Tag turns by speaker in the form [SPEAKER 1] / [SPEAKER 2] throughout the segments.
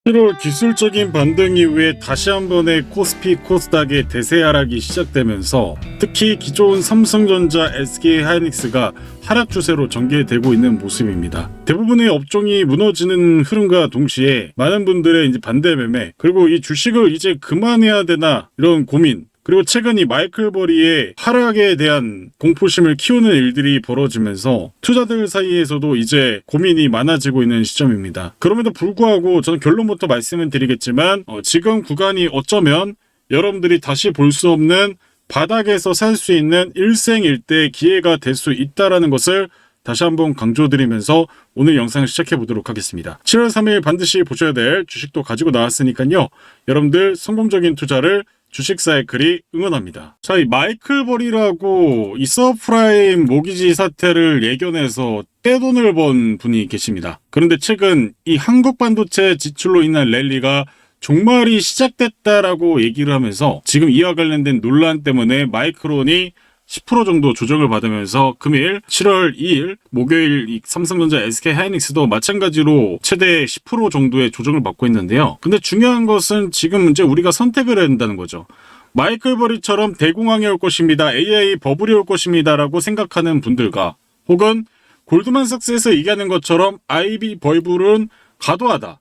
[SPEAKER 1] 7월 기술적인 반등 이후에 다시 한 번의 코스피 코스닥의 대세 하락이 시작되면서 특히 기존 삼성전자, SK하이닉스가 하락 추세로 전개되고 있는 모습입니다. 대부분의 업종이 무너지는 흐름과 동시에 많은 분들의 이제 반대 매매, 그리고 이 주식을 이제 그만해야 되나 이런 고민, 그리고 최근 이 마이클 버리의 하락에 대한 공포심을 키우는 일들이 벌어지면서 투자들 사이에서도 이제 고민이 많아지고 있는 시점입니다. 그럼에도 불구하고 저는 결론부터 말씀을 드리겠지만 지금 구간이 어쩌면 여러분들이 다시 볼 수 없는 바닥에서 살 수 있는 일생일대 기회가 될 수 있다는 것을 다시 한번 강조드리면서 오늘 영상을 시작해 보도록 하겠습니다. 7월 3일 반드시 보셔야 될 주식도 가지고 나왔으니까요. 여러분들 성공적인 투자를 주식사이클이 응원합니다. 자, 이 마이클 버리라고 이 서프라임 모기지 사태를 예견해서 떼돈을 번 분이 계십니다. 그런데 최근 이 한국 반도체 지출로 인한 랠리가 종말이 시작됐다라고 얘기를 하면서 지금 이와 관련된 논란 때문에 마이크론이 10% 정도 조정을 받으면서 금일 7월 2일 목요일 이 삼성전자, SK하이닉스도 마찬가지로 최대 10% 정도의 조정을 받고 있는데요. 근데 중요한 것은 지금 이제 우리가 선택을 해야 된다는 거죠. 마이클 버리처럼 대공황이 올 것입니다. AI 버블이 올 것입니다. 라고 생각하는 분들과 혹은 골드만삭스에서 얘기하는 것처럼 IB 버블은 과도하다.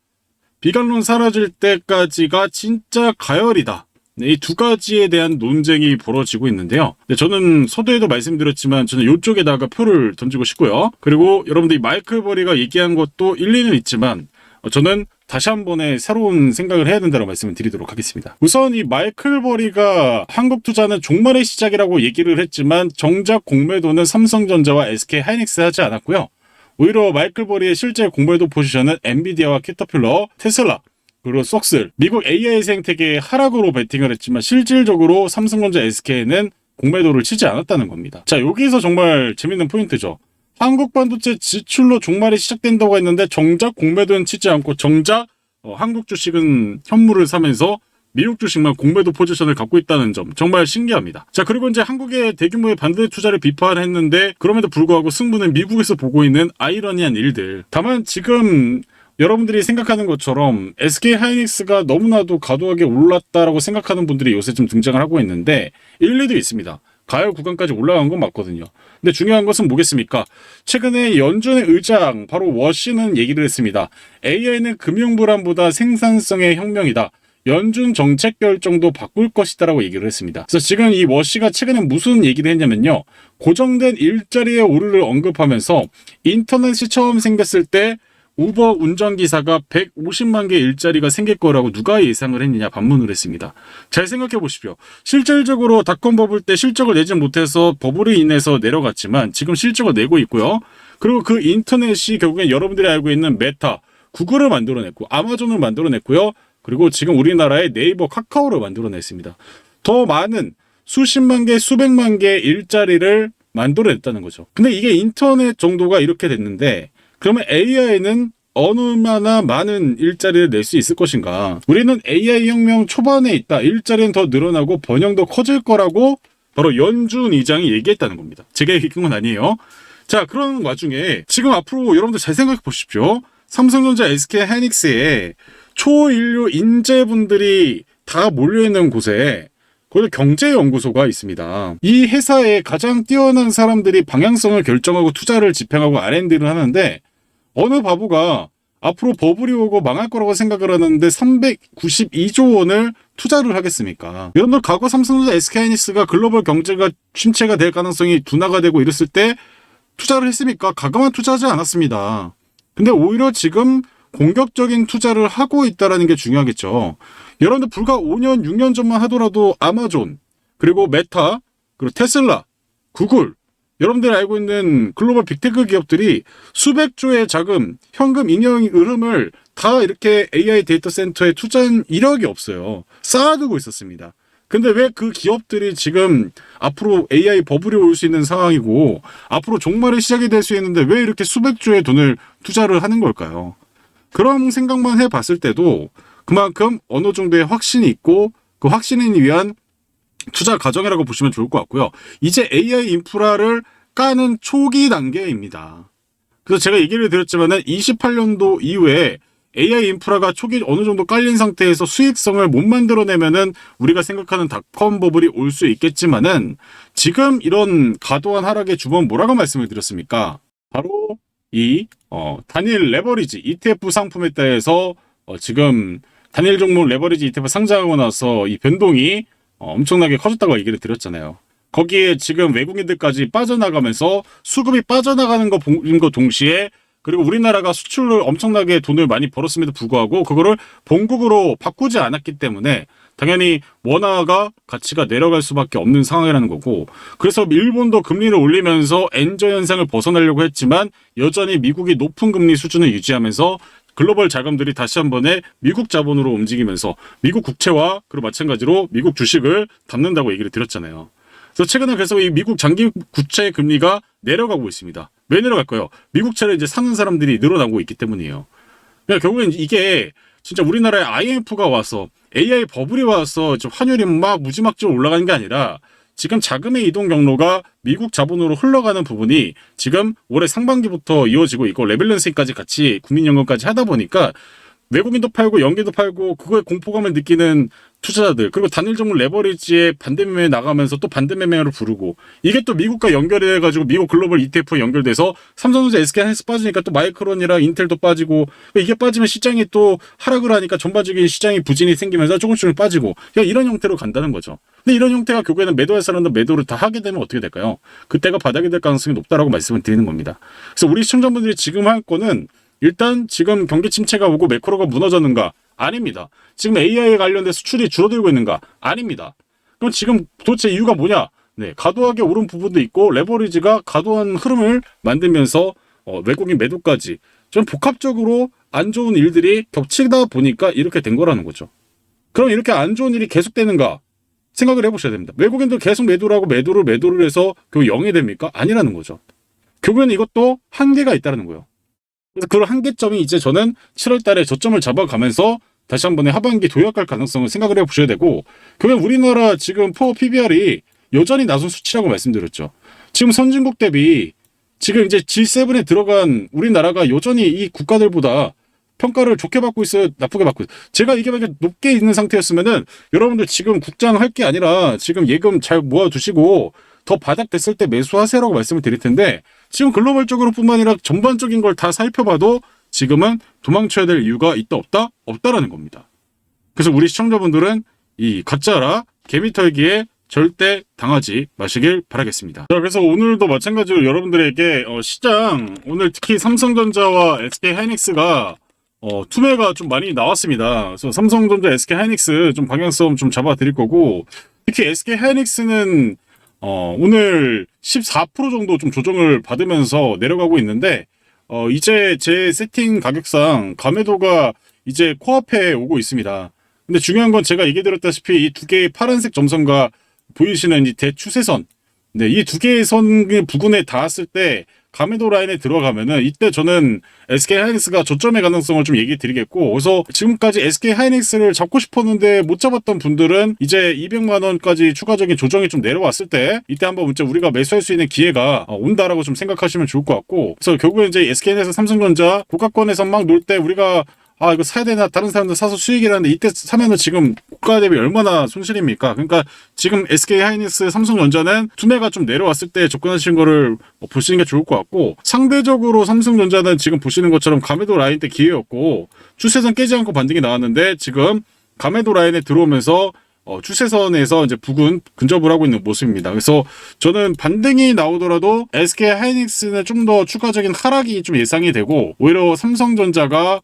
[SPEAKER 1] 비관론 사라질 때까지가 진짜 가열이다. 이 두 가지에 대한 논쟁이 벌어지고 있는데요. 저는 서두에도 말씀드렸지만 저는 이쪽에다가 표를 던지고 싶고요. 그리고 여러분들이 마이클 버리가 얘기한 것도 일리는 있지만 저는 다시 한 번의 새로운 생각을 해야 된다고 말씀을 드리도록 하겠습니다. 우선 이 마이클 버리가 한국 투자는 종말의 시작이라고 얘기를 했지만 정작 공매도는 삼성전자와 SK하이닉스 하지 않았고요. 오히려 마이클 버리의 실제 공매도 포지션은 엔비디아와 캐터필러, 테슬라, 그리고 쏙슬, 미국 AI 생태계의 하락으로 베팅을 했지만 실질적으로 삼성전자, SK는 공매도를 치지 않았다는 겁니다. 자, 여기서 정말 재밌는 포인트죠. 한국 반도체 지출로 종말이 시작된다고 했는데 정작 공매도는 치지 않고 정작 한국 주식은 현물을 사면서 미국 주식만 공매도 포지션을 갖고 있다는 점 정말 신기합니다. 자, 그리고 이제 한국의 대규모의 반도체 투자를 비판했는데 그럼에도 불구하고 승부는 미국에서 보고 있는 아이러니한 일들. 다만 지금 여러분들이 생각하는 것처럼 SK하이닉스가 너무나도 과도하게 올랐다라고 생각하는 분들이 요새 좀 등장을 하고 있는데 일리도 있습니다. 가열 구간까지 올라간 건 맞거든요. 근데 중요한 것은 뭐겠습니까? 최근에 연준의 의장 바로 워시는 얘기를 했습니다. AI는 금융 불안보다 생산성의 혁명이다. 연준 정책 결정도 바꿀 것이다라고 얘기를 했습니다. 그래서 지금 이 워시가 최근에 무슨 얘기를 했냐면요. 고정된 일자리의 오류를 언급하면서 인터넷이 처음 생겼을 때 우버 운전기사가 150만 개 일자리가 생길 거라고 누가 예상을 했느냐 반문을 했습니다. 잘 생각해 보십시오. 실질적으로 닷컴 버블 때 실적을 내지 못해서 버블이 인해서 내려갔지만 지금 실적을 내고 있고요. 그리고 그 인터넷이 결국엔 여러분들이 알고 있는 메타, 구글을 만들어냈고 아마존을 만들어냈고요. 그리고 지금 우리나라의 네이버, 카카오를 만들어냈습니다. 더 많은 수십만 개, 수백만 개의 일자리를 만들어냈다는 거죠. 근데 이게 인터넷 정도가 이렇게 됐는데 그러면 AI는 얼마나 많은 일자리를 낼 수 있을 것인가? 우리는 AI 혁명 초반에 있다. 일자리는 더 늘어나고 번영도 커질 거라고 바로 연준 의장이 얘기했다는 겁니다. 제가 얘기한 건 아니에요. 자, 그런 와중에 지금 앞으로 여러분들 잘 생각해 보십시오. 삼성전자, SK하이닉스에 초인류 인재분들이 다 몰려있는 곳에 거기 경제연구소가 있습니다. 이 회사에 가장 뛰어난 사람들이 방향성을 결정하고 투자를 집행하고 R&D를 하는데 어느 바보가 앞으로 버블이 오고 망할 거라고 생각을 하는데 392조 원을 투자를 하겠습니까? 여러분들 과거 삼성전자, SK하이닉스가 글로벌 경제가 침체가 될 가능성이 둔화가 되고 이랬을 때 투자를 했습니까? 가감한 투자하지 않았습니다. 근데 오히려 지금 공격적인 투자를 하고 있다는 게 중요하겠죠. 여러분들 불과 5년, 6년 전만 하더라도 아마존, 그리고 메타, 그리고 테슬라, 구글, 여러분들이 알고 있는 글로벌 빅테크 기업들이 수백 조의 자금, 현금 잉여 흐름을 다 이렇게 AI 데이터 센터에 투자한 이력이 없어요. 쌓아두고 있었습니다. 근데 왜 그 기업들이 지금 앞으로 AI 버블이 올 수 있는 상황이고 앞으로 종말의 시작이 될 수 있는데 왜 이렇게 수백 조의 돈을 투자를 하는 걸까요? 그런 생각만 해봤을 때도 그만큼 어느 정도의 확신이 있고 그 확신을 위한 투자 과정이라고 보시면 좋을 것 같고요. 이제 AI 인프라를 까는 초기 단계입니다. 그래서 제가 얘기를 드렸지만은 28년도 이후에 AI 인프라가 초기 어느 정도 깔린 상태에서 수익성을 못 만들어내면은 우리가 생각하는 닷컴 버블이 올 수 있겠지만은 지금 이런 과도한 하락의 주범 뭐라고 말씀을 드렸습니까? 바로 이 단일 레버리지 ETF 상품에 대해서 지금 단일 종목 레버리지 ETF 상장하고 나서 이 변동이 엄청나게 커졌다고 얘기를 드렸잖아요. 거기에 지금 외국인들까지 빠져나가면서 수급이 빠져나가는 거 본 거 동시에 그리고 우리나라가 수출을 엄청나게 돈을 많이 벌었음에도 불구하고 그거를 본국으로 바꾸지 않았기 때문에 당연히 원화가 가치가 내려갈 수밖에 없는 상황이라는 거고, 그래서 일본도 금리를 올리면서 엔저 현상을 벗어나려고 했지만 여전히 미국이 높은 금리 수준을 유지하면서 글로벌 자금들이 다시 한 번에 미국 자본으로 움직이면서 미국 국채와 그리고 마찬가지로 미국 주식을 담는다고 얘기를 드렸잖아요. 그래서 최근에 그래서 이 미국 장기 국채 금리가 내려가고 있습니다. 왜 내려갈까요? 미국채를 이제 사는 사람들이 늘어나고 있기 때문이에요. 그러니까 결국엔 이게 진짜 우리나라에 IMF가 와서 AI 버블이 와서 환율이 막 무지막지로 올라가는 게 아니라 지금 자금의 이동 경로가 미국 자본으로 흘러가는 부분이 지금 올해 상반기부터 이어지고 있고 레밸런싱까지 같이 국민연금까지 하다 보니까 외국인도 팔고 연기도 팔고 그거에 공포감을 느끼는 투자자들, 그리고 단일 종목 레버리지에 반대매매 나가면서 또 반대매매로 부르고, 이게 또 미국과 연결해가지고 미국 글로벌 ETF에 연결돼서 삼성전자, SK하이닉스 빠지니까 또 마이크론이랑 인텔도 빠지고, 이게 빠지면 시장이 또 하락을 하니까 전반적인 시장이 부진이 생기면서 조금씩 빠지고, 그냥 이런 형태로 간다는 거죠. 근데 이런 형태가 결국에는 매도할 사람들 매도를 다 하게 되면 어떻게 될까요? 그때가 바닥이 될 가능성이 높다라고 말씀을 드리는 겁니다. 그래서 우리 시청자분들이 지금 할 거는 일단 지금 경기 침체가 오고 매크로가 무너졌는가? 아닙니다. 지금 AI 관련된 수출이 줄어들고 있는가? 아닙니다. 그럼 지금 도대체 이유가 뭐냐? 네, 과도하게 오른 부분도 있고 레버리지가 과도한 흐름을 만들면서 외국인 매도까지 좀 복합적으로 안 좋은 일들이 겹치다 보니까 이렇게 된 거라는 거죠. 그럼 이렇게 안 좋은 일이 계속되는가? 생각을 해보셔야 됩니다. 외국인들 계속 매도를 해서 결국 0이 됩니까? 아니라는 거죠. 결국에는 이것도 한계가 있다는 거예요. 그래서 그런 한계점이 이제 저는 7월 달에 저점을 잡아가면서 다시 한 번에 하반기 도약할 가능성을 생각을 해보셔야 되고, 결국 우리나라 지금 포 PBR이 여전히 낮은 수치라고 말씀드렸죠. 지금 선진국 대비 지금 이제 G7에 들어간 우리나라가 여전히 이 국가들보다 평가를 좋게 받고 있어요, 나쁘게 받고 있어요. 제가 이게 만약에 높게 있는 상태였으면은 여러분들 지금 국장 할 게 아니라 지금 예금 잘 모아두시고 더 바닥 됐을 때 매수하세요라고 말씀을 드릴 텐데, 지금 글로벌적으로 뿐만 아니라 전반적인 걸 다 살펴봐도 지금은 도망쳐야 될 이유가 있다 없다? 없다라는 겁니다. 그래서 우리 시청자분들은 이 가짜라 개미털기에 절대 당하지 마시길 바라겠습니다. 자, 그래서 오늘도 마찬가지로 여러분들에게 시장 오늘 특히 삼성전자와 SK하이닉스가 투매가 좀 많이 나왔습니다. 그래서 삼성전자, SK하이닉스 좀 방향성 좀 잡아드릴 거고, 특히 SK하이닉스는 오늘 14% 정도 좀 조정을 받으면서 내려가고 있는데, 이제 제 세팅 가격상 감매도가 이제 코앞에 오고 있습니다. 근데 중요한 건 제가 얘기드렸다시피 이 두 개의 파란색 점선과 보이시는 이 대추세선, 네, 이 두 개의 선 부근에 닿았을 때 감매도 라인에 들어가면은 이때 저는 SK하이닉스가 저점의 가능성을 좀 얘기 드리겠고, 그래서 지금까지 SK하이닉스를 잡고 싶었는데 못 잡았던 분들은 이제 200만 원까지 추가적인 조정이 좀 내려왔을 때 이때 한번 이제 우리가 매수할 수 있는 기회가 온다라고 좀 생각하시면 좋을 것 같고, 그래서 결국에 이제 SK하이닉스, 삼성전자 고가권에서 막 놀 때 우리가 이거 사야 되나, 다른 사람들 사서 수익이라는데 이때 사면은 지금 고가 대비 얼마나 손실입니까? 그러니까 지금 SK하이닉스, 삼성전자는 투매가 좀 내려왔을 때 접근하시는 거를 보시는 게 좋을 것 같고, 상대적으로 삼성전자는 지금 보시는 것처럼 감매도 라인 때 기회였고 추세선 깨지 않고 반등이 나왔는데 지금 감매도 라인에 들어오면서 추세선에서 이제 부근 근접을 하고 있는 모습입니다. 그래서 저는 반등이 나오더라도 SK하이닉스는 좀 더 추가적인 하락이 좀 예상이 되고, 오히려 삼성전자가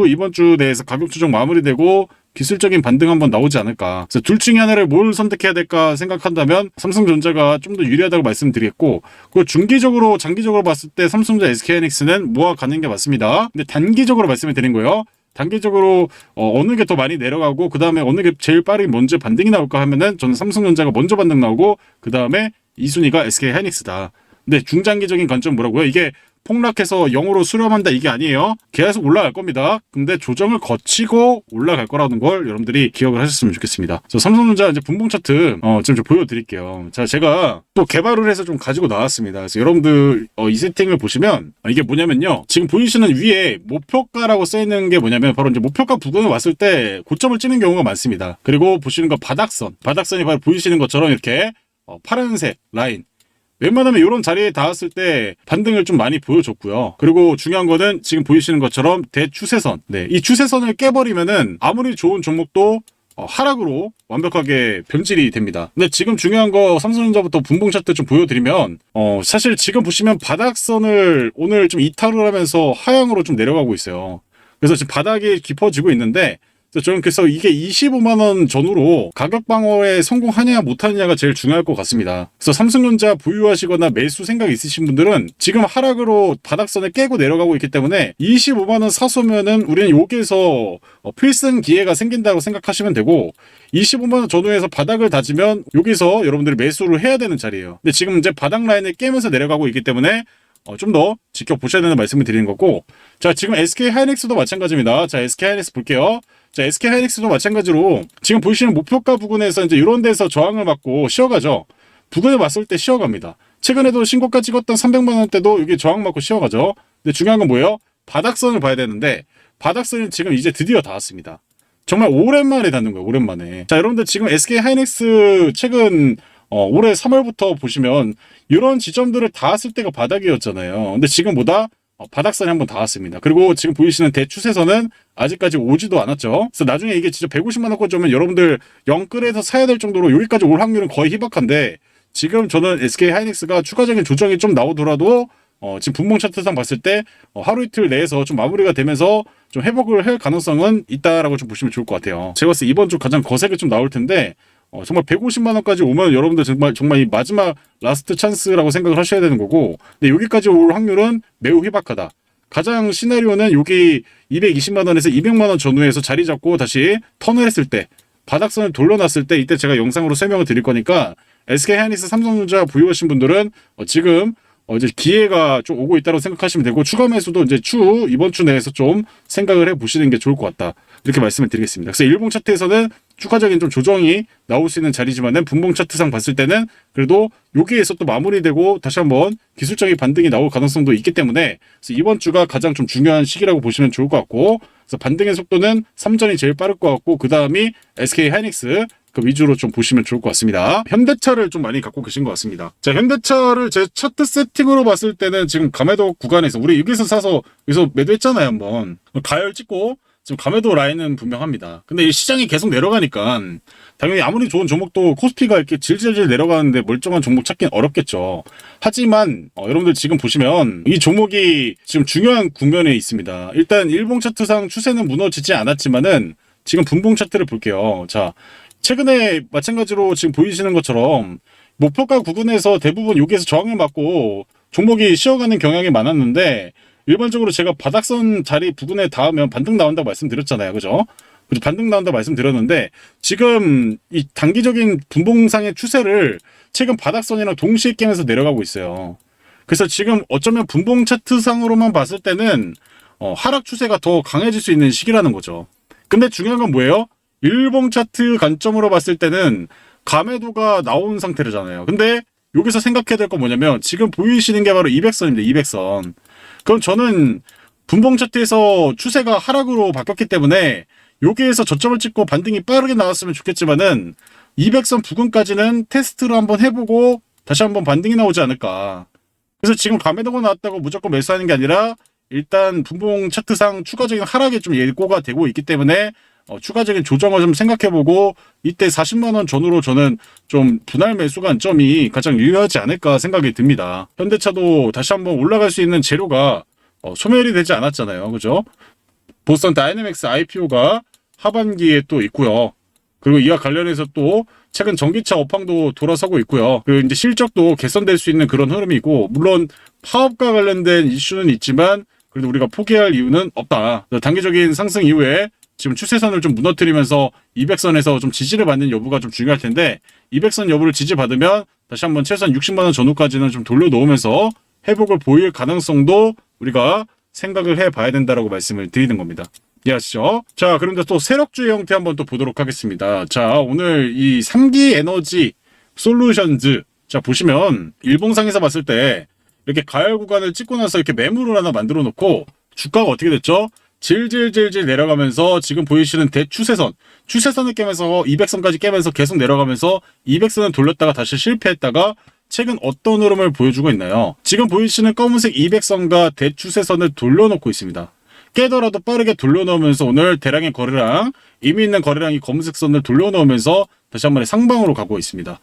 [SPEAKER 1] 이번 주 내에서 가격 조정 마무리되고 기술적인 반등 한번 나오지 않을까. 그래서 둘 중에 하나를 뭘 선택해야 될까 생각한다면 삼성전자가 좀 더 유리하다고 말씀드리겠고, 그리고 중기적으로 장기적으로 봤을 때 삼성전자, SK하이닉스는 모아가는 게 맞습니다. 근데 단기적으로 말씀을 드린 거예요. 단기적으로 어느 게 더 많이 내려가고 그 다음에 어느 게 제일 빠르게 먼저 반등이 나올까 하면은 저는 삼성전자가 먼저 반등 나오고 그 다음에 2순위가 SK하이닉스다. 근데 중장기적인 관점 뭐라고요? 이게 폭락해서 0으로 수렴한다 이게 아니에요. 계속 올라갈 겁니다. 근데 조정을 거치고 올라갈 거라는 걸 여러분들이 기억을 하셨으면 좋겠습니다. 저 삼성전자 이제 분봉 차트 지금 좀 보여드릴게요. 자, 제가 또 개발을 해서 좀 가지고 나왔습니다. 그래서 여러분들 이 세팅을 보시면 이게 뭐냐면요. 지금 보이시는 위에 목표가라고 써있는 게 뭐냐면 바로 이제 목표가 부근을 왔을 때 고점을 찍는 경우가 많습니다. 그리고 보시는 거 바닥선이 바로 보이시는 것처럼 이렇게 파란색 라인. 웬만하면 이런 자리에 닿았을 때 반등을 좀 많이 보여줬고요. 그리고 중요한 거는 지금 보이시는 것처럼 대추세선. 네, 이 추세선을 깨버리면은 아무리 좋은 종목도 하락으로 완벽하게 변질이 됩니다. 근데 지금 중요한 거 삼성전자부터 분봉 차트 좀 보여드리면 사실 지금 보시면 바닥선을 오늘 좀 이탈을 하면서 하향으로 좀 내려가고 있어요. 그래서 지금 바닥이 깊어지고 있는데 저는 그래서 이게 25만원 전후로 가격 방어에 성공하냐 못하느냐가 제일 중요할 것 같습니다. 그래서 삼성전자 보유하시거나 매수 생각이 있으신 분들은 지금 하락으로 바닥선을 깨고 내려가고 있기 때문에 25만원 사소면은 우리는 여기에서 필승 기회가 생긴다고 생각하시면 되고 25만원 전후에서 바닥을 다지면 여기서 여러분들이 매수를 해야 되는 자리예요. 근데 지금 이제 바닥 라인을 깨면서 내려가고 있기 때문에 좀 더 지켜보셔야 되는 말씀을 드리는 거고, 자, 지금 SK하이닉스도 마찬가지입니다. 자, SK하이닉스 볼게요. 자, SK하이닉스도 마찬가지로 지금 보시는 목표가 부근에서 이제 이런 데서 저항을 받고 쉬어가죠. 부근에 왔을 때 쉬어갑니다. 최근에도 신고가 찍었던 300만 원대도 여기 저항 받고 쉬어가죠. 근데 중요한 건 뭐예요? 바닥선을 봐야 되는데 바닥선이 지금 이제 드디어 닿았습니다. 정말 오랜만에 닿는 거예요. 오랜만에. 자, 여러분들 지금 SK하이닉스 최근 올해 3월부터 보시면 이런 지점들을 닿았을 때가 바닥이었잖아요. 근데 지금 보다 바닥선이 한번 닿았습니다. 그리고 지금 보이시는 대추세선은 아직까지 오지도 않았죠. 그래서 나중에 이게 진짜 150만원까지 오면 여러분들 영끌에서 사야 될 정도로 여기까지 올 확률은 거의 희박한데, 지금 저는 SK하이닉스가 추가적인 조정이 좀 나오더라도 지금 분봉 차트상 봤을 때 하루 이틀 내에서 좀 마무리가 되면서 좀 회복을 할 가능성은 있다라고 좀 보시면 좋을 것 같아요. 제가 봤을 때 이번 주 가장 거세게 좀 나올 텐데 정말 150만원까지 오면 여러분들 정말 이 마지막 라스트 찬스라고 생각을 하셔야 되는 거고, 근데 여기까지 올 확률은 매우 희박하다. 가장 시나리오는 여기 220만원에서 200만원 전후에서 자리 잡고 다시 턴을 했을 때, 바닥선을 돌려놨을 때, 이때 제가 영상으로 설명을 드릴 거니까 SK하이닉스 삼성전자 보유하신 분들은 지금 이제 기회가 좀 오고 있다고 생각하시면 되고, 추가 매수도 이제 이번 주 내에서 좀 생각을 해 보시는 게 좋을 것 같다. 이렇게 말씀을 드리겠습니다. 그래서 일봉 차트에서는 추가적인 좀 조정이 나올 수 있는 자리지만은 분봉 차트상 봤을 때는 그래도 여기에서 또 마무리되고 다시 한번 기술적인 반등이 나올 가능성도 있기 때문에, 그래서 이번 주가 가장 좀 중요한 시기라고 보시면 좋을 것 같고, 그래서 반등의 속도는 삼전이 제일 빠를 것 같고, 그 다음이 SK하이닉스 그 위주로 좀 보시면 좋을 것 같습니다. 현대차를 좀 많이 갖고 계신 것 같습니다. 자, 현대차를 제 차트 세팅으로 봤을 때는 지금 감해도 구간에서 우리 여기서 사서 여기서 매도했잖아요. 한번 가열 찍고 지금 감해도 라인은 분명합니다. 근데 이 시장이 계속 내려가니까 당연히 아무리 좋은 종목도 코스피가 이렇게 질질질 내려가는데 멀쩡한 종목 찾긴 어렵겠죠. 하지만 여러분들 지금 보시면 이 종목이 지금 중요한 국면에 있습니다. 일단 일봉 차트상 추세는 무너지지 않았지만은 지금 분봉 차트를 볼게요. 자, 최근에 마찬가지로 지금 보이시는 것처럼 목표가 구간에서 대부분 여기에서 저항을 맞고 종목이 쉬어가는 경향이 많았는데, 일반적으로 제가 바닥선 자리 부근에 닿으면 반등 나온다고 말씀드렸잖아요. 그죠? 반등 나온다고 말씀드렸는데, 지금 이 단기적인 분봉상의 추세를 최근 바닥선이랑 동시에 깨면서 내려가고 있어요. 그래서 지금 어쩌면 분봉 차트상으로만 봤을 때는 하락 추세가 더 강해질 수 있는 시기라는 거죠. 근데 중요한 건 뭐예요? 일봉 차트 관점으로 봤을 때는 감해도가 나온 상태잖아요. 근데 여기서 생각해야 될 건 뭐냐면 지금 보이시는 게 바로 200선입니다. 200선. 그럼 저는 분봉 차트에서 추세가 하락으로 바뀌었기 때문에 여기에서 저점을 찍고 반등이 빠르게 나왔으면 좋겠지만은 200선 부근까지는 테스트를 한번 해보고 다시 한번 반등이 나오지 않을까. 그래서 지금 감해도가 나왔다고 무조건 매수하는 게 아니라 일단 분봉 차트상 추가적인 하락에 좀 예고가 되고 있기 때문에 추가적인 조정을 좀 생각해보고 이때 40만원 전후로 저는 좀 분할 매수 관점이 가장 유효하지 않을까 생각이 듭니다. 현대차도 다시 한번 올라갈 수 있는 재료가 소멸이 되지 않았잖아요. 그죠? 보스턴 다이내믹스 IPO가 하반기에 또 있고요. 그리고 이와 관련해서 또 최근 전기차 업황도 돌아서고 있고요. 그리고 이제 실적도 개선될 수 있는 그런 흐름이 있고, 물론 파업과 관련된 이슈는 있지만 그래도 우리가 포기할 이유는 없다. 단기적인 상승 이후에 지금 추세선을 좀 무너뜨리면서 200선에서 좀 지지를 받는 여부가 좀 중요할 텐데, 200선 여부를 지지받으면 다시 한번 최소한 60만원 전후까지는 좀 돌려놓으면서 회복을 보일 가능성도 우리가 생각을 해봐야 된다라고 말씀을 드리는 겁니다. 이해하시죠? 자, 그런데 또 세력주의 형태 한번 또 보도록 하겠습니다. 자, 오늘 이 3기 에너지 솔루션즈, 자 보시면 일봉상에서 봤을 때 이렇게 가열 구간을 찍고 나서 이렇게 매물을 하나 만들어 놓고 주가가 어떻게 됐죠? 질질질질 내려가면서 지금 보이시는 대추세선, 추세선을 깨면서 200선까지 깨면서 계속 내려가면서 200선을 돌렸다가 다시 실패했다가 최근 어떤 흐름을 보여주고 있나요? 지금 보이시는 검은색 200선과 대추세선을 돌려놓고 있습니다. 깨더라도 빠르게 돌려놓으면서 오늘 대량의 거래량, 의미 있는 거래량이 검은색 선을 돌려놓으면서 다시 한 번에 상방으로 가고 있습니다.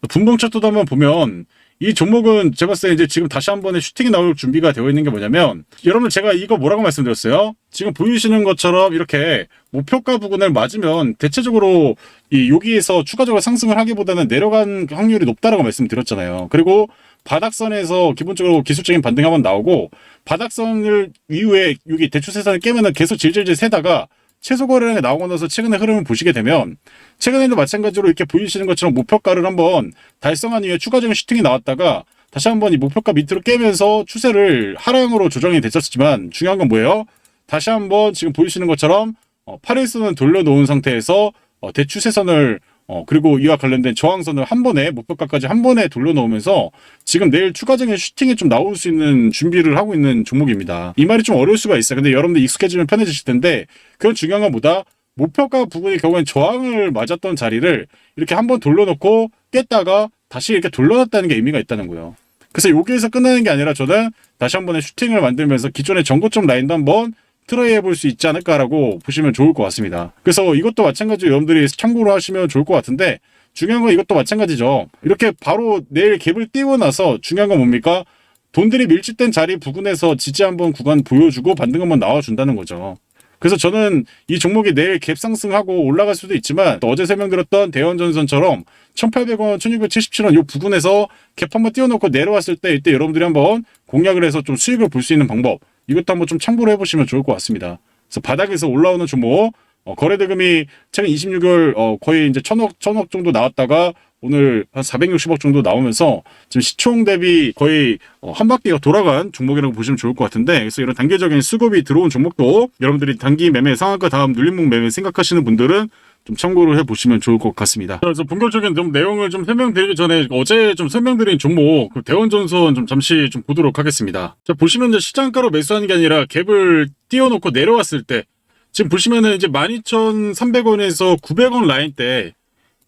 [SPEAKER 1] 분봉 차트도 한번 보면 이 종목은 제가 봤을 때 이제 지금 다시 한 번에 슈팅이 나올 준비가 되어 있는 게 뭐냐면, 여러분 제가 이거 뭐라고 말씀드렸어요? 지금 보이시는 것처럼 이렇게 목표가 부근을 맞으면 대체적으로 이 여기에서 추가적으로 상승을 하기보다는 내려간 확률이 높다라고 말씀드렸잖아요. 그리고 바닥선에서 기본적으로 기술적인 반등이 한번 나오고 바닥선을 이후에 여기 대추세선을 깨면은 계속 질질질 세다가 최소 거래량이 나오고 나서 최근의 흐름을 보시게 되면 최근에도 마찬가지로 이렇게 보이시는 것처럼 목표가를 한번 달성한 이후에 추가적인 슈팅이 나왔다가 다시 한번 이 목표가 밑으로 깨면서 추세를 하락으로 조정이 됐었지만 중요한 건 뭐예요? 다시 한번 지금 보이시는 것처럼 8일선을 돌려놓은 상태에서 대추세선을 그리고 이와 관련된 저항선을 한 번에 목표가까지 한 번에 돌려놓으면서 지금 내일 추가적인 슈팅이 좀 나올 수 있는 준비를 하고 있는 종목입니다. 이 말이 좀 어려울 수가 있어요. 근데 여러분들 익숙해지면 편해지실 텐데 그건 중요한 건 뭐다? 목표가 부분의 경우엔 저항을 맞았던 자리를 이렇게 한 번 돌려놓고 깼다가 다시 이렇게 돌려놨다는 게 의미가 있다는 거예요. 그래서 여기에서 끝나는 게 아니라 저는 다시 한 번의 슈팅을 만들면서 기존의 전고점 라인도 한번 트라이 해볼 수 있지 않을까라고 보시면 좋을 것 같습니다. 그래서 이것도 마찬가지로 여러분들이 참고로 하시면 좋을 것 같은데 중요한 건 이것도 마찬가지죠. 이렇게 바로 내일 갭을 띄고 나서 중요한 건 뭡니까? 돈들이 밀집된 자리 부근에서 지지 한번 구간 보여주고 반등 한번 나와준다는 거죠. 그래서 저는 이 종목이 내일 갭 상승하고 올라갈 수도 있지만 어제 설명드렸던 대원전선처럼 1,800원, 1,677원 이 부근에서 갭 한번 띄워놓고 내려왔을 때 이때 여러분들이 한번 공략을 해서 좀 수익을 볼 수 있는 방법, 이것도 한번 좀 참고를 해보시면 좋을 것 같습니다. 그래서 바닥에서 올라오는 종목, 거래 대금이 최근 26개월 거의 이제 1,000억 정도 나왔다가 오늘 한 460억 정도 나오면서 지금 시총 대비 거의 한 바퀴가 돌아간 종목이라고 보시면 좋을 것 같은데, 그래서 이런 단계적인 수급이 들어온 종목도 여러분들이 단기 매매 상한가 다음 눌림목 매매 생각하시는 분들은 좀 참고를 해보시면 좋을 것 같습니다. 그래서 본격적인 좀 내용을 좀 설명드리기 전에 어제 좀 설명드린 종목 대원전선 좀 잠시 좀 보도록 하겠습니다. 자, 보시면 이제 시장가로 매수하는 게 아니라 갭을 띄워놓고 내려왔을 때 지금 보시면은 이제 12,300원에서 900원 라인 때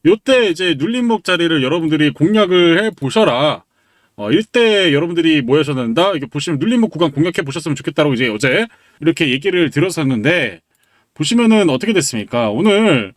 [SPEAKER 1] 요때 이제 눌림목 자리를 여러분들이 공략을 해 보셔라. 이때 여러분들이 뭐 하셔야 된다? 이게 보시면 눌림목 구간 공략해 보셨으면 좋겠다라고 이제 어제 이렇게 얘기를 드렸었는데 보시면은 어떻게 됐습니까? 오늘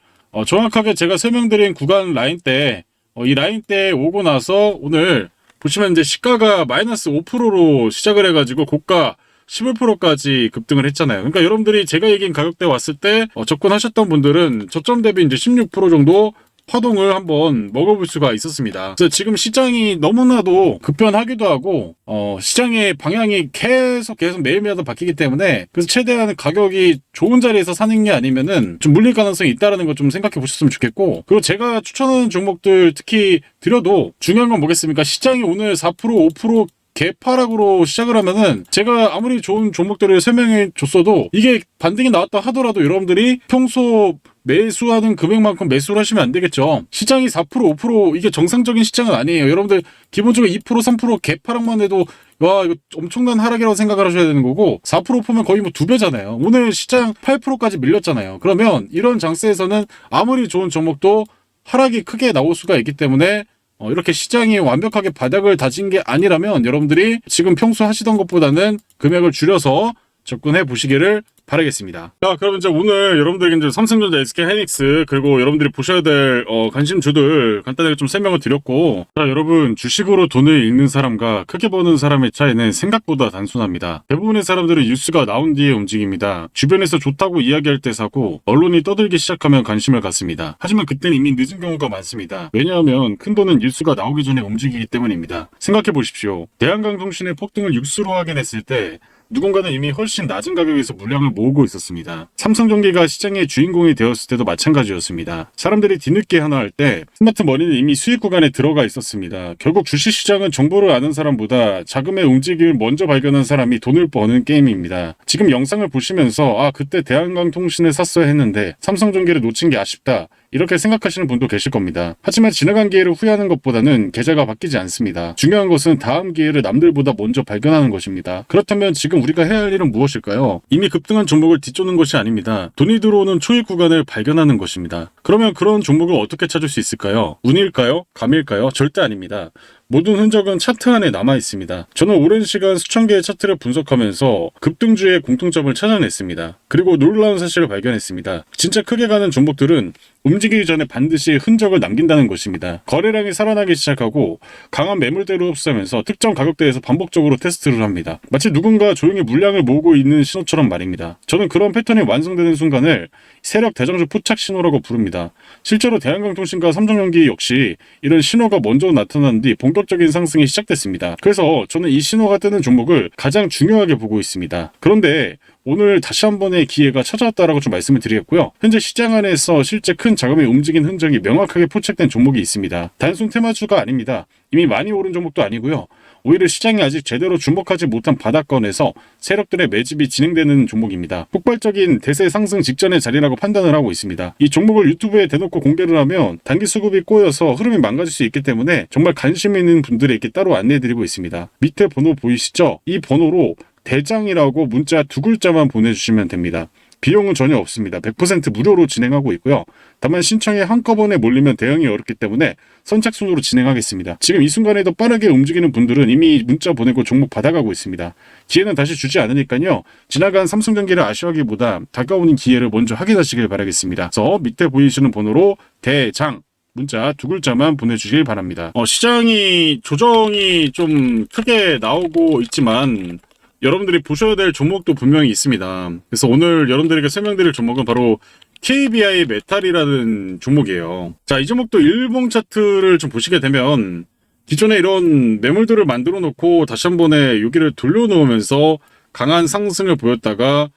[SPEAKER 1] 정확하게 제가 설명드린 구간 라인 때 이 라인 때 오고 나서 오늘 보시면 이제 시가가 마이너스 5%로 시작을 해가지고 고가 11%까지 급등을 했잖아요. 그러니까 여러분들이 제가 얘기한 가격대 왔을 때 접근하셨던 분들은 저점 대비 이제 16% 정도 파동을 한번 먹어볼 수가 있었습니다. 그래서 지금 시장이 너무나도 급변하기도 하고 시장의 방향이 계속 매일매일 바뀌기 때문에 그래서 최대한 가격이 좋은 자리에서 사는 게 아니면은 좀 물릴 가능성이 있다는 거 좀 생각해 보셨으면 좋겠고, 그리고 제가 추천하는 종목들 특히 드려도 중요한 건 뭐겠습니까? 시장이 오늘 4% 5% 개파락으로 시작을 하면은 제가 아무리 좋은 종목들을 설명해 줬어도 이게 반등이 나왔다 하더라도 여러분들이 평소 매수하는 금액만큼 매수를 하시면 안 되겠죠. 시장이 4% 5% 이게 정상적인 시장은 아니에요. 여러분들 기본적으로 2% 3% 개파락만 해도 와 이거 엄청난 하락이라고 생각을 하셔야 되는 거고 4% 5%면 거의 뭐 2배잖아요. 오늘 시장 8%까지 밀렸잖아요. 그러면 이런 장세에서는 아무리 좋은 종목도 하락이 크게 나올 수가 있기 때문에 이렇게 시장이 완벽하게 바닥을 다진 게 아니라면 여러분들이 지금 평소 하시던 것보다는 금액을 줄여서 접근해 보시기를 바라겠습니다. 자, 그럼 이제 오늘 여러분들에게 이제 삼성전자, SK하이닉스 그리고 여러분들이 보셔야 될 관심주들 간단하게 좀 설명을 드렸고, 자, 여러분 주식으로 돈을 잃는 사람과 크게 버는 사람의 차이는 생각보다 단순합니다. 대부분의 사람들은 뉴스가 나온 뒤에 움직입니다. 주변에서 좋다고 이야기할 때 사고 언론이 떠들기 시작하면 관심을 갖습니다. 하지만 그때는 이미 늦은 경우가 많습니다. 왜냐하면 큰 돈은 뉴스가 나오기 전에 움직이기 때문입니다. 생각해 보십시오. 대한강통신의 폭등을 뉴스로 확인했을 때 누군가는 이미 훨씬 낮은 가격에서 물량을 모으고 있었습니다. 삼성전기가 시장의 주인공이 되었을 때도 마찬가지였습니다. 사람들이 뒤늦게 하나 할 때 스마트 머니는 이미 수익 구간에 들어가 있었습니다. 결국 주식시장은 정보를 아는 사람보다 자금의 움직임을 먼저 발견한 사람이 돈을 버는 게임입니다. 지금 영상을 보시면서 그때 대한강통신을 샀어야 했는데 삼성전기를 놓친 게 아쉽다, 이렇게 생각하시는 분도 계실 겁니다. 하지만 지나간 기회를 후회하는 것보다는 계좌가 바뀌지 않습니다. 중요한 것은 다음 기회를 남들보다 먼저 발견하는 것입니다. 그렇다면 지금 우리가 해야 할 일은 무엇일까요? 이미 급등한 종목을 뒤쫓는 것이 아닙니다. 돈이 들어오는 초입 구간을 발견하는 것입니다. 그러면 그런 종목을 어떻게 찾을 수 있을까요? 운일까요? 감일까요? 절대 아닙니다. 모든 흔적은 차트 안에 남아 있습니다. 저는 오랜 시간 수천 개의 차트를 분석하면서 급등주의 공통점을 찾아냈습니다. 그리고 놀라운 사실을 발견했습니다. 진짜 크게 가는 종목들은 움직이기 전에 반드시 흔적을 남긴다는 것입니다. 거래량이 살아나기 시작하고 강한 매물대로 흡수하면서 특정 가격대에서 반복적으로 테스트를 합니다. 마치 누군가 조용히 물량을 모으고 있는 신호처럼 말입니다. 저는 그런 패턴이 완성되는 순간을 세력 대장주 포착 신호라고 부릅니다. 실제로 대한강통신과 삼성전기 역시 이런 신호가 먼저 나타난 뒤 본격적인 상승이 시작됐습니다. 그래서 저는 이 신호가 뜨는 종목을 가장 중요하게 보고 있습니다. 그런데 오늘 다시 한 번의 기회가 찾아왔다라고 좀 말씀을 드리겠고요. 현재 시장 안에서 실제 큰 자금이 움직인 흔적이 명확하게 포착된 종목이 있습니다. 단순 테마주가 아닙니다. 이미 많이 오른 종목도 아니고요. 오히려 시장이 아직 제대로 주목하지 못한 바닥권에서 세력들의 매집이 진행되는 종목입니다. 폭발적인 대세 상승 직전의 자리라고 판단을 하고 있습니다. 이 종목을 유튜브에 대놓고 공개를 하면 단기 수급이 꼬여서 흐름이 망가질 수 있기 때문에 정말 관심 있는 분들에게 따로 안내해드리고 있습니다. 밑에 번호 보이시죠? 이 번호로 대장이라고 문자 2글자만 보내주시면 됩니다. 비용은 전혀 없습니다. 100% 무료로 진행하고 있고요. 다만 신청이 한꺼번에 몰리면 대응이 어렵기 때문에 선착순으로 진행하겠습니다. 지금 이 순간에도 빠르게 움직이는 분들은 이미 문자 보내고 종목 받아가고 있습니다. 기회는 다시 주지 않으니까요. 지나간 삼성전기를 아쉬워하기보다 다가오는 기회를 먼저 확인하시길 바라겠습니다. 그래서 밑에 보이시는 번호로 대장 문자 2글자만 보내주시길 바랍니다. 시장이 조정이 좀 크게 나오고 있지만 여러분들이 보셔야 될 종목도 분명히 있습니다. 그래서 오늘 여러분들에게 설명드릴 종목은 바로 KBI 메탈이라는 종목이에요. 자, 이 종목도 일봉 차트를 좀 보시게 되면 기존에 이런 매물들을 만들어 놓고 다시 한 번에 여기를 돌려놓으면서 강한 상승을 보였다가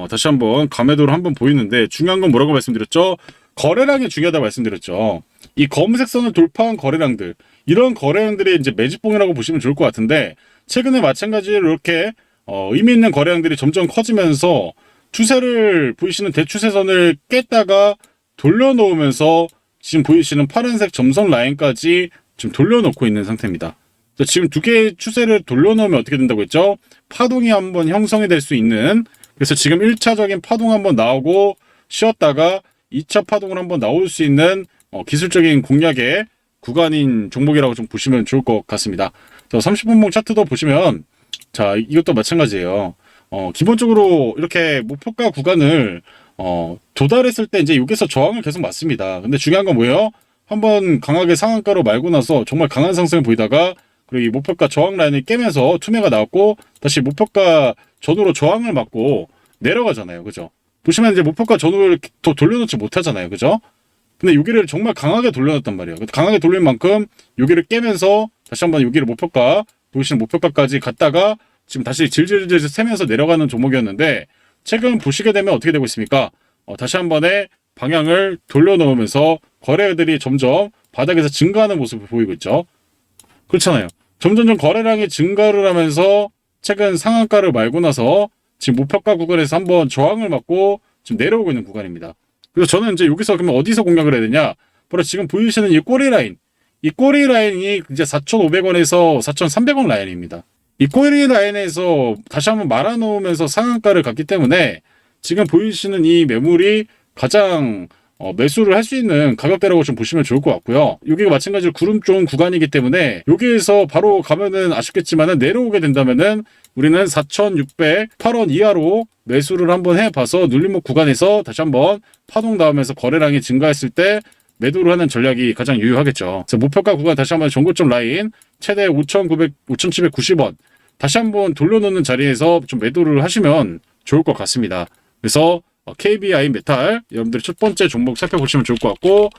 [SPEAKER 1] 다시 한번 감매도를 한번 보이는데, 중요한 건 뭐라고 말씀드렸죠? 거래량이 중요하다고 말씀드렸죠. 이 검은색 선을 돌파한 거래량들, 이런 거래량들이 이제 매집봉이라고 보시면 좋을 것 같은데, 최근에 마찬가지로 이렇게 의미 있는 거래량들이 점점 커지면서 추세를 보이시는 대추세선을 깼다가 돌려놓으면서 지금 보이시는 파란색 점선 라인까지 지금 돌려놓고 있는 상태입니다. 지금 두 개의 추세를 돌려놓으면 어떻게 된다고 했죠? 파동이 한번 형성이 될 수 있는, 그래서 지금 1차적인 파동 한번 나오고 쉬었다가 2차 파동을 한번 나올 수 있는 기술적인 공략의 구간인 종목이라고 좀 보시면 좋을 것 같습니다. 30분봉 차트도 보시면, 자, 이것도 마찬가지예요. 기본적으로 이렇게 목표가 구간을 도달했을 때 이제 여기서 저항을 계속 맞습니다. 근데 중요한 건 뭐예요? 한번 강하게 상한가로 말고 나서 정말 강한 상승을 보이다가, 그리고 이 목표가 저항 라인을 깨면서 투매가 나왔고 다시 목표가 전후로 저항을 맞고 내려가잖아요. 그죠? 보시면 이제 목표가 전후를 더 돌려놓지 못하잖아요. 그죠? 근데 여기를 정말 강하게 돌려놨단 말이에요. 강하게 돌린 만큼 여기를 깨면서 다시 한번 여기를 목표가, 보이시는 목표가까지 갔다가 지금 다시 질질질 세면서 내려가는 종목이었는데, 최근 보시게 되면 어떻게 되고 있습니까? 다시 한 번에 방향을 돌려놓으면서 거래들이 점점 바닥에서 증가하는 모습을 보이고 있죠. 그렇잖아요. 점점 거래량이 증가를 하면서 최근 상한가를 말고 나서 지금 목표가 구간에서 한번 저항을 맞고 지금 내려오고 있는 구간입니다. 그래서 저는 이제 여기서 그러면 어디서 공략을 해야 되냐? 바로 지금 보이시는 이 꼬리 라인. 이 꼬리 라인이 이제 4,500원에서 4,300원 라인입니다. 이 꼬리 라인에서 다시 한번 말아놓으면서 상한가를 갔기 때문에 지금 보이시는 이 매물이 가장 매수를 할 수 있는 가격대라고 좀 보시면 좋을 것 같고요. 여기가 마찬가지로 구름 쪽 구간이기 때문에 여기에서 바로 가면은 아쉽겠지만은 내려오게 된다면은 우리는 4,608원 이하로 매수를 한번 해봐서 눌림목 구간에서 다시 한번 파동 나오면서 거래량이 증가했을 때 매도를 하는 전략이 가장 유효하겠죠. 그래서 목표가 구간 다시 한번 전고점 라인 최대 5,790원 다시 한번 돌려놓는 자리에서 좀 매도를 하시면 좋을 것 같습니다. 그래서 KBI 메탈 여러분들이 첫 번째 종목 살펴보시면 좋을 것 같고,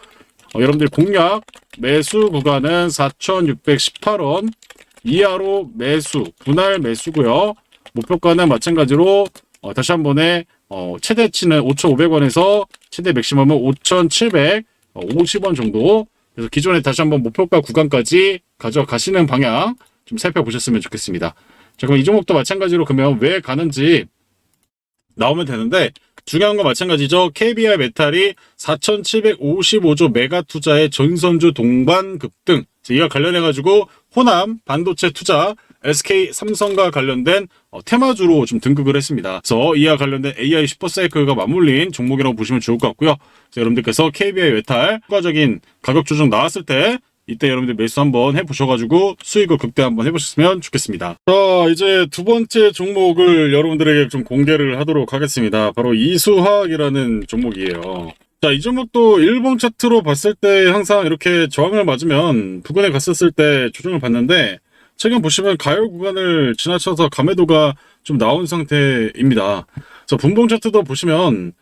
[SPEAKER 1] 여러분들 공략 매수 구간은 4,618원 이하로 매수, 분할 매수고요. 목표가는 마찬가지로 다시 한 번에 최대치는 5,500원에서 최대 맥시멈은 5,750원 정도. 그래서 기존에 다시 한번 목표가 구간까지 가져가시는 방향 좀 살펴보셨으면 좋겠습니다. 자, 그럼 이 종목도 마찬가지로 그러면 왜 가는지 나오면 되는데, 중요한 건 마찬가지죠. KBR 메탈이 4,755조 메가 투자의 전선주 동반 급등. 이와 관련해가지고 호남 반도체 투자, SK 삼성과 관련된 테마주로 좀 등극을 했습니다. 그래서 이와 관련된 AI 슈퍼사이클과 맞물린 종목이라고 보시면 좋을 것 같고요. 여러분들께서 KBR 메탈 추가적인 가격 조정 나왔을 때 이때 여러분들 매수 한번 해보셔가지고 수익을 극대 한번 해보셨으면 좋겠습니다. 자, 이제 두 번째 종목을 여러분들에게 좀 공개를 하도록 하겠습니다. 바로 이수화학이라는 종목이에요. 자, 이 종목도 일봉 차트로 봤을 때 항상 이렇게 저항을 맞으면 부근에 갔었을 때 조정을 받는데, 최근 보시면 가열 구간을 지나쳐서 감매도가 좀 나온 상태입니다. 그래서 분봉 차트도 보시면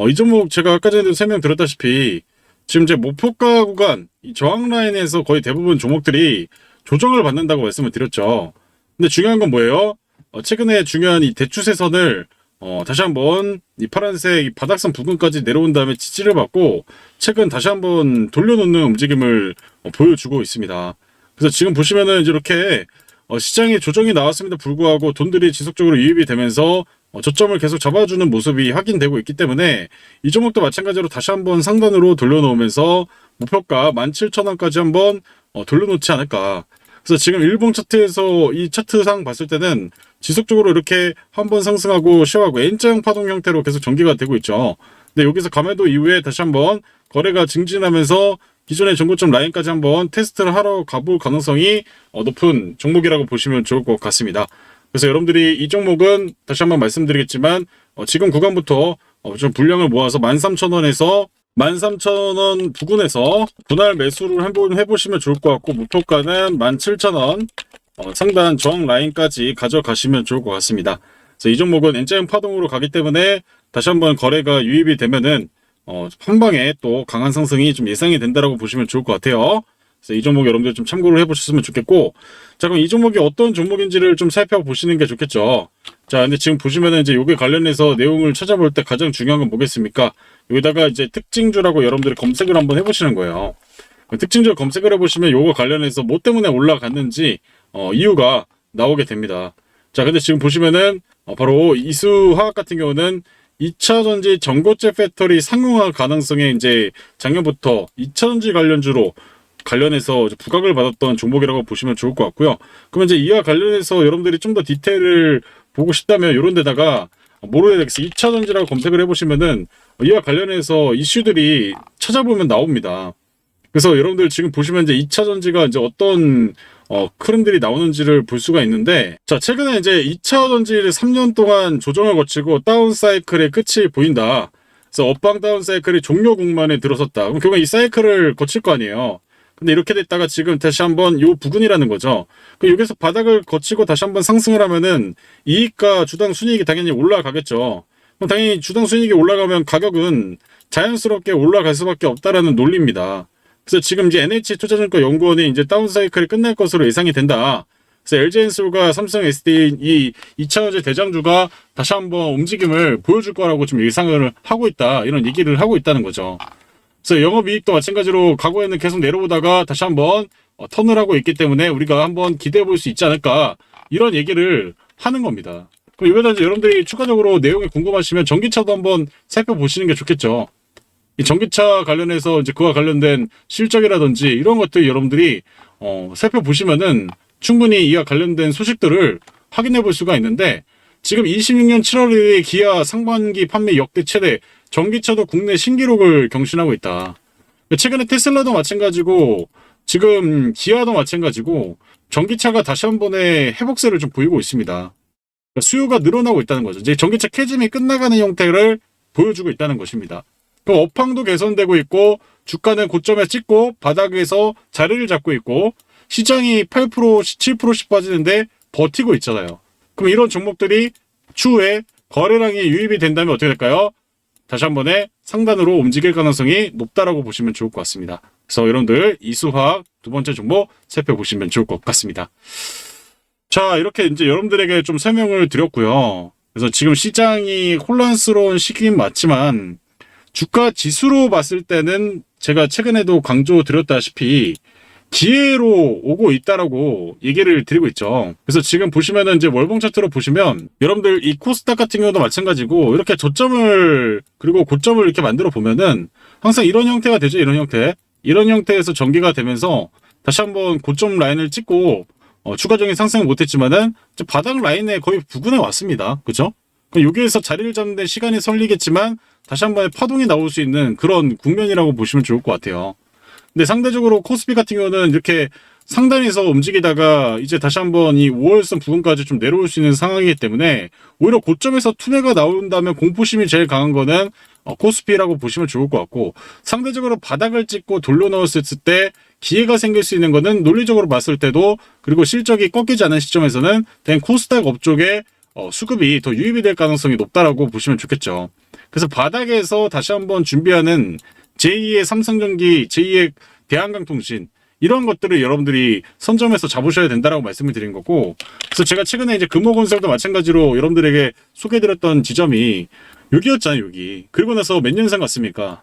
[SPEAKER 1] 이 종목 제가 아까 전에도 설명드렸다시피 지금 이제 목표가 구간, 이 저항 라인에서 거의 대부분 종목들이 조정을 받는다고 말씀을 드렸죠. 근데 중요한 건 뭐예요? 최근에 중요한 이 대추세선을 다시 한번 이 파란색 이 바닥선 부근까지 내려온 다음에 지지를 받고 최근 다시 한번 돌려놓는 움직임을 보여주고 있습니다. 그래서 지금 보시면은 이렇게 시장에 조정이 나왔음에도 불구하고 돈들이 지속적으로 유입이 되면서 저점을 계속 잡아주는 모습이 확인되고 있기 때문에 이 종목도 마찬가지로 다시 한번 상단으로 돌려놓으면서 목표가 17,000원까지 한번 돌려놓지 않을까. 그래서 지금 일봉 차트에서 이 차트상 봤을 때는 지속적으로 이렇게 한번 상승하고 쉬어가고 N자형 파동 형태로 계속 전개가 되고 있죠. 근데 여기서 감매도 이후에 다시 한번 거래가 증진하면서 기존의 전고점 라인까지 한번 테스트를 하러 가볼 가능성이 높은 종목이라고 보시면 좋을 것 같습니다. 그래서 여러분들이 이 종목은 다시 한번 말씀드리겠지만 지금 구간부터 좀 분량을 모아서 13,000원에서 13,000원 부근에서 분할 매수를 한번 해보시면 좋을 것 같고, 목표가는 17,000원 상단 저항 라인까지 가져가시면 좋을 것 같습니다. 그래서 이 종목은 N자형 파동으로 가기 때문에 다시 한번 거래가 유입이 되면은 한 방에 또 강한 상승이 좀 예상이 된다라고 보시면 좋을 것 같아요. 그래서 이 종목 여러분들 좀 참고를 해보셨으면 좋겠고, 자, 그럼 이 종목이 어떤 종목인지를 좀 살펴보시는 게 좋겠죠. 자, 근데 지금 보시면은 이제 요게 관련해서 내용을 찾아볼 때 가장 중요한 건 뭐겠습니까? 여기다가 이제 특징주라고 여러분들이 검색을 한번 해보시는 거예요. 특징주 검색을 해보시면 요거 관련해서 뭐 때문에 올라갔는지 이유가 나오게 됩니다. 자, 근데 지금 보시면은 바로 이수화학 같은 경우는 2차전지 전고체 배터리 상용화 가능성에 이제 작년부터 2차전지 관련해서 부각을 받았던 종목이라고 보시면 좋을 것 같고요. 그러면 이제 이와 관련해서 여러분들이 좀 더 디테일을 보고 싶다면 이런 데다가 모로에덱스 2차전지라고 검색을 해보시면은 이와 관련해서 이슈들이 찾아보면 나옵니다. 그래서 여러분들 지금 보시면 이제 2차전지가 이제 어떤 흐름들이 나오는지를 볼 수가 있는데, 자, 최근에 이제 2차전지를 3년 동안 조정을 거치고 다운 사이클의 끝이 보인다. 그래서 업방 다운 사이클이 종료 국면에 들어섰다. 그럼 결국 이 사이클을 거칠 거 아니에요. 근데 이렇게 됐다가 지금 다시 한번 요 부근이라는 거죠. 그럼 여기서 바닥을 거치고 다시 한번 상승을 하면은 이익과 주당 순이익이 당연히 올라가겠죠. 그럼 당연히 주당 순이익이 올라가면 가격은 자연스럽게 올라갈 수밖에 없다라는 논리입니다. 그래서 지금 이제 NH투자증권 연구원이 이제 다운 사이클이 끝날 것으로 예상이 된다. 그래서 LG엔솔과 삼성 SDI 이 2차전지 대장주가 다시 한번 움직임을 보여줄 거라고 좀 예상을 하고 있다. 이런 얘기를 하고 있다는 거죠. 그래서 영업이익도 마찬가지로 과거에는 계속 내려오다가 다시 한번 턴을 하고 있기 때문에 우리가 한번 기대해 볼 수 있지 않을까, 이런 얘기를 하는 겁니다. 그럼 여기다 이제 여러분들이 추가적으로 내용이 궁금하시면 전기차도 한번 살펴보시는 게 좋겠죠. 이 전기차 관련해서 이제 그와 관련된 실적이라든지 이런 것들 여러분들이 살펴보시면은 충분히 이와 관련된 소식들을 확인해 볼 수가 있는데, 지금 26년 7월 1일 기아 상반기 판매 역대 최대, 전기차도 국내 신기록을 경신하고 있다. 최근에 테슬라도 마찬가지고 지금 기아도 마찬가지고 전기차가 다시 한 번의 회복세를 좀 보이고 있습니다. 수요가 늘어나고 있다는 거죠. 이제 전기차 캐즘이 끝나가는 형태를 보여주고 있다는 것입니다. 그 업황도 개선되고 있고 주가는 고점에 찍고 바닥에서 자리를 잡고 있고 시장이 8%, 7%씩 빠지는데 버티고 있잖아요. 그럼 이런 종목들이 추후에 거래량이 유입이 된다면 어떻게 될까요? 다시 한 번에 상단으로 움직일 가능성이 높다라고 보시면 좋을 것 같습니다. 그래서 여러분들 이수화학 두 번째 종목 살펴보시면 좋을 것 같습니다. 자, 이렇게 이제 여러분들에게 좀 설명을 드렸고요. 그래서 지금 시장이 혼란스러운 시기는 맞지만 주가 지수로 봤을 때는 제가 최근에도 강조드렸다시피 기회로 오고 있다라고 얘기를 드리고 있죠. 그래서 지금 보시면은 이제 월봉 차트로 보시면 여러분들 이 코스닥 같은 경우도 마찬가지고 이렇게 저점을 그리고 고점을 이렇게 만들어 보면은 항상 이런 형태가 되죠. 이런 형태. 이런 형태에서 전개가 되면서 다시 한번 고점 라인을 찍고 추가적인 상승은 못했지만은 바닥 라인에 거의 부근에 왔습니다. 그죠? 여기에서 자리를 잡는 데 시간이 설리겠지만 다시 한번 파동이 나올 수 있는 그런 국면이라고 보시면 좋을 것 같아요. 근데 상대적으로 코스피 같은 경우는 이렇게 상단에서 움직이다가 이제 다시 한번 이 5월선 부근까지 좀 내려올 수 있는 상황이기 때문에 오히려 고점에서 투매가 나온다면 공포심이 제일 강한 거는 코스피라고 보시면 좋을 것 같고, 상대적으로 바닥을 찍고 돌려넣었을 때 기회가 생길 수 있는 거는 논리적으로 봤을 때도, 그리고 실적이 꺾이지 않은 시점에서는 된 코스닥 업종의 수급이 더 유입이 될 가능성이 높다라고 보시면 좋겠죠. 그래서 바닥에서 다시 한번 준비하는 제2의 삼성전기, 제2의 대한강통신, 이런 것들을 여러분들이 선점해서 잡으셔야 된다라고 말씀을 드린 거고, 그래서 제가 최근에 이제 금호건설도 마찬가지로 여러분들에게 소개해드렸던 지점이 여기였잖아요, 여기. 그리고 나서 몇 년상 갔습니까?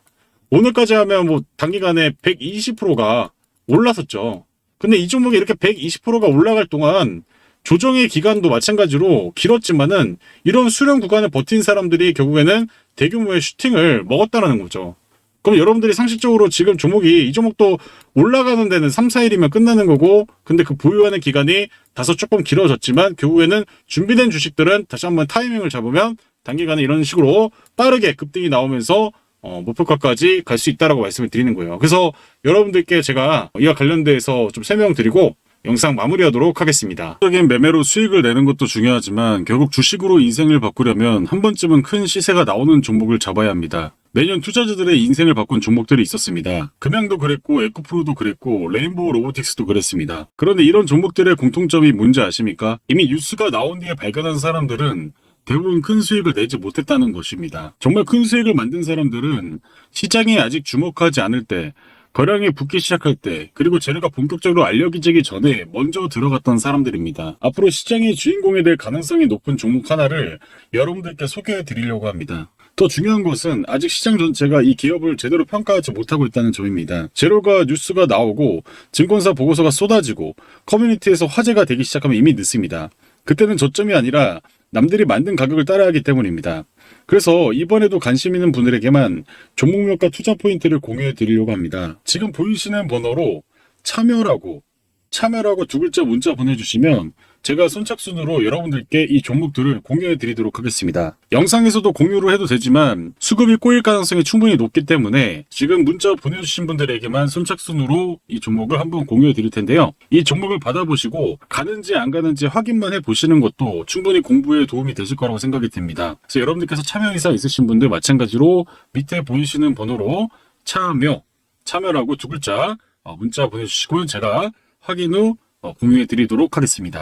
[SPEAKER 1] 오늘까지 하면 뭐 단기간에 120%가 올랐었죠. 근데 이 종목이 이렇게 120%가 올라갈 동안 조정의 기간도 마찬가지로 길었지만은 이런 수렴 구간을 버틴 사람들이 결국에는 대규모의 슈팅을 먹었다는 거죠. 그럼 여러분들이 상식적으로 지금 종목이 이 종목도 올라가는 데는 3, 4일이면 끝나는 거고, 근데 그 보유하는 기간이 다소 조금 길어졌지만 결국에는 준비된 주식들은 다시 한번 타이밍을 잡으면 단기간에 이런 식으로 빠르게 급등이 나오면서 목표가까지 갈 수 있다라고 말씀을 드리는 거예요. 그래서 여러분들께 제가 이와 관련돼서 좀 설명드리고 영상 마무리하도록 하겠습니다. 적인 매매로 수익을 내는 것도 중요하지만 결국 주식으로 인생을 바꾸려면 한 번쯤은 큰 시세가 나오는 종목을 잡아야 합니다. 매년 투자자들의 인생을 바꾼 종목들이 있었습니다. 금양도 그랬고 에코프로도 그랬고 레인보우 로보틱스도 그랬습니다. 그런데 이런 종목들의 공통점이 뭔지 아십니까? 이미 뉴스가 나온 뒤에 발견한 사람들은 대부분 큰 수익을 내지 못했다는 것입니다. 정말 큰 수익을 만든 사람들은 시장이 아직 주목하지 않을 때, 거량이 붙기 시작할 때, 그리고 재료가 본격적으로 알려지기 전에 먼저 들어갔던 사람들입니다. 앞으로 시장의 주인공이 될 가능성이 높은 종목 하나를 여러분들께 소개해 드리려고 합니다. 더 중요한 것은 아직 시장 전체가 이 기업을 제대로 평가하지 못하고 있다는 점입니다. 재료가 뉴스가 나오고 증권사 보고서가 쏟아지고 커뮤니티에서 화제가 되기 시작하면 이미 늦습니다. 그때는 저점이 아니라 남들이 만든 가격을 따라하기 때문입니다. 그래서 이번에도 관심 있는 분들에게만 종목명과 투자 포인트를 공유해 드리려고 합니다. 지금 보이시는 번호로 참여라고 두 글자 문자 보내주시면 제가 선착순으로 여러분들께 이 종목들을 공유해 드리도록 하겠습니다. 영상에서도 공유를 해도 되지만 수급이 꼬일 가능성이 충분히 높기 때문에 지금 문자 보내주신 분들에게만 선착순으로 이 종목을 한번 공유해 드릴 텐데요. 이 종목을 받아보시고 가는지 안 가는지 확인만 해보시는 것도 충분히 공부에 도움이 되실 거라고 생각이 듭니다. 그래서 여러분들께서 참여 의사 있으신 분들 마찬가지로 밑에 보이시는 번호로 참여라고 두 글자 문자 보내주시고 제가 확인 후 공유해 드리도록 하겠습니다.